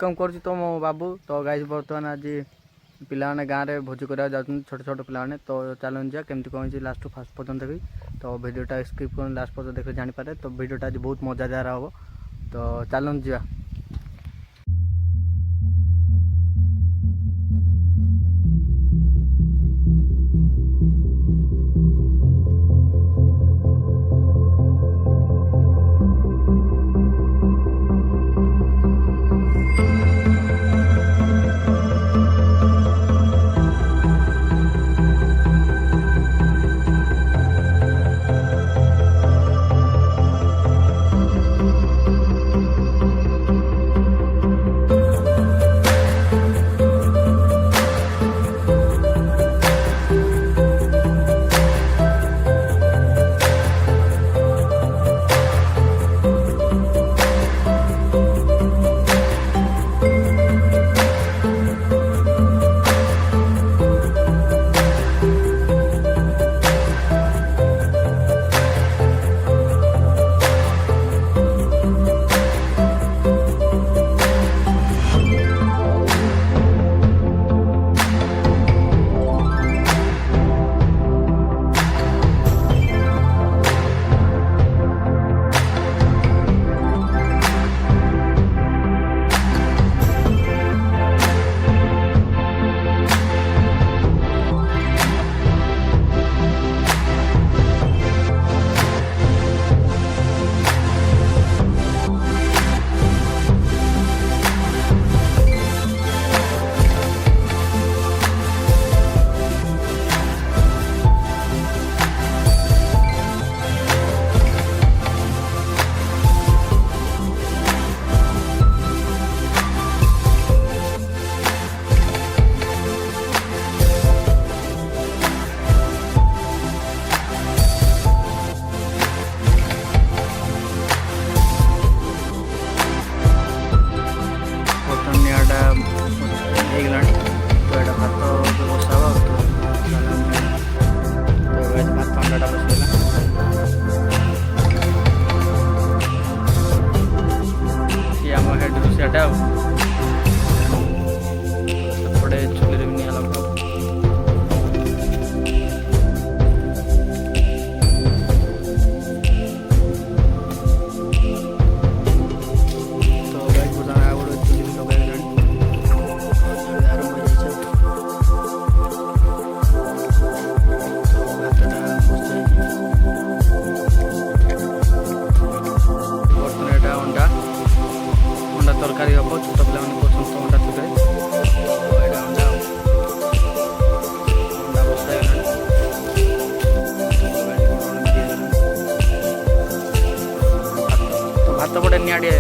Income कर तो मो बाबू तो गाइस बर्तमान आज पिला गाँव में भोजी करा जाऊँ छोट छोट पिला तो चलन जा केमती कौन लास्ट फास्ट पर्यटन देखी तो भिडियोटा स्किप कर लास्ट पर्यटन देखिए जानीपारे तो भिडियोटा आज बहुत मजादार हम तो चलन जा तरकारी हम छोट पे पसंद अंडा तरकारी अंडा बसाई तो भात पड़े निआड़े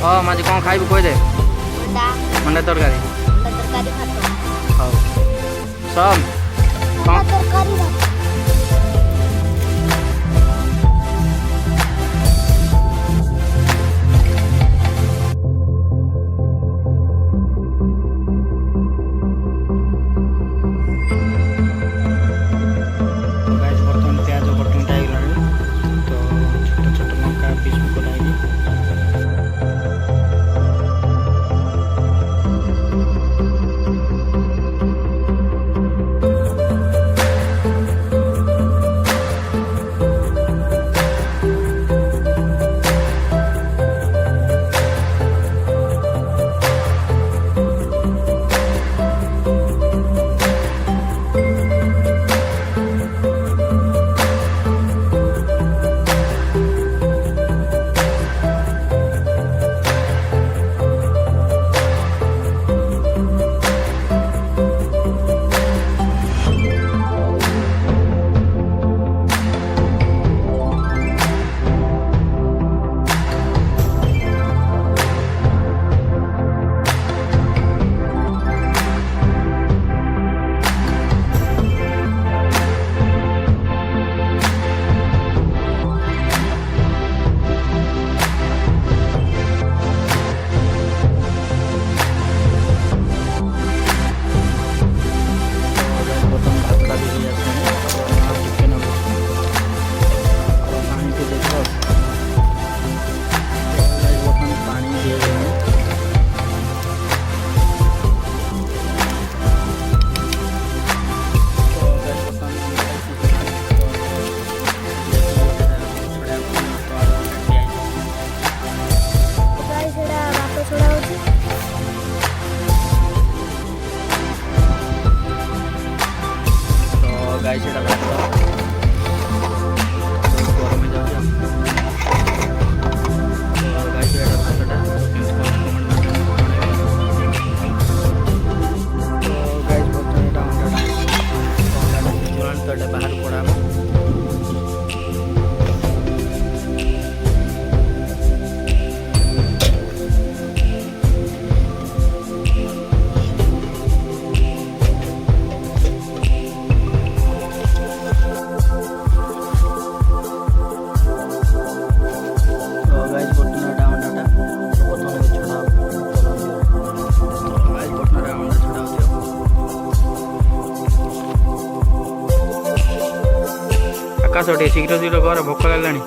हाँ माजी कौन खाइबू कह दे अंडा तरकारी हाँ सब ଗାଈ ସେଇଟା ଭାତ ଗରମ ହେଇଯାଉଛି ତ ଗାଈ ସେଇଟା ଭାତଟା କେମିତି କ'ଣ ତ ଗାଈ ବର୍ତ୍ତମାନ ଏଇଟା ଅଣ୍ଡାଟା ସିଝିଗଲାଣି ତ ଏଇଟା ବାହାରୁ ପଡ଼ା ହେବ। ଆକାଶ ଟିକେ ଶୀଘ୍ର ଶୀଘ୍ର ଘର ଭୋକ ଲାଗିଲାଣି।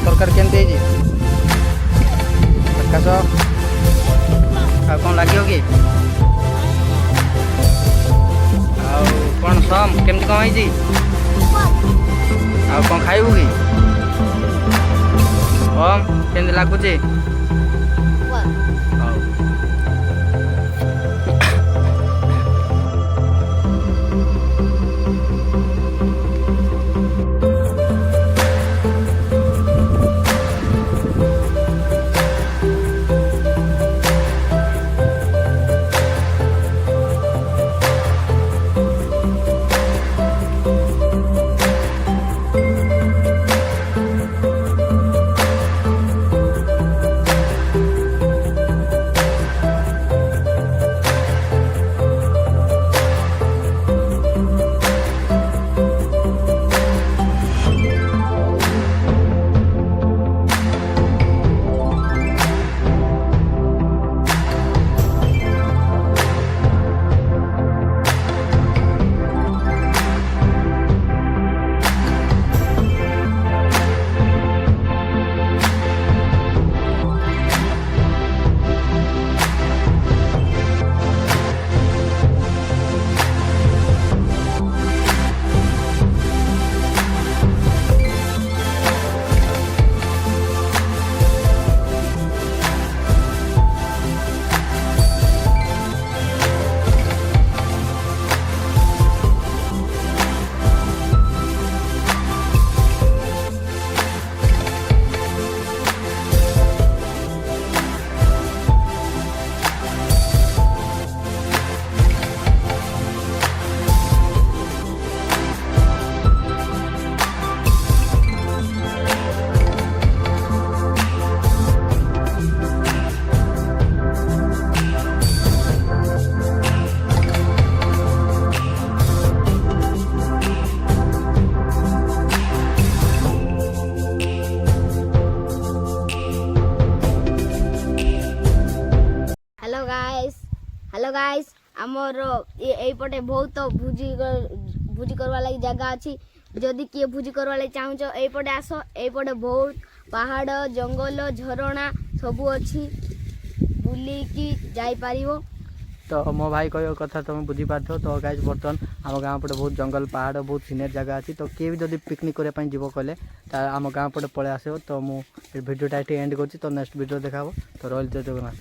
ତରକାରୀ କେମିତି ହେଇଛି ଆକାଶ? ଆଉ କ'ଣ ଲାଗିବ କି? ଆଉ କ'ଣ ସମ୍ କେମିତି କ'ଣ ହେଇଛି? ଆଉ କ'ଣ ଖାଇବୁ କି? କେମିତି ଲାଗୁଛି? ହଉ हेलो गाइस आमर एपटे बहुत भोजी करवा लगी जगह अच्छी जदि किए भोजी करवा लगी चाहूच एपटे आस एपटे बहुत पहाड़ जंगल झरणा सबू अच्छी बुलिकी जापर। तो मो भाई कह कथा तुम बुझीपार तो गाइज बर्तमान आम गाँव पटे बहुत जंगल पहाड़ बहुत सीनियर जगह अच्छी तो किए भी जब पिकनिक करने जीव कहले आम गाँव पटे पलि आस तो मुझे भिडियोटा ये एंड कर नेक्स्ट वीडियो देखा तो रही जय जगन्नाथ।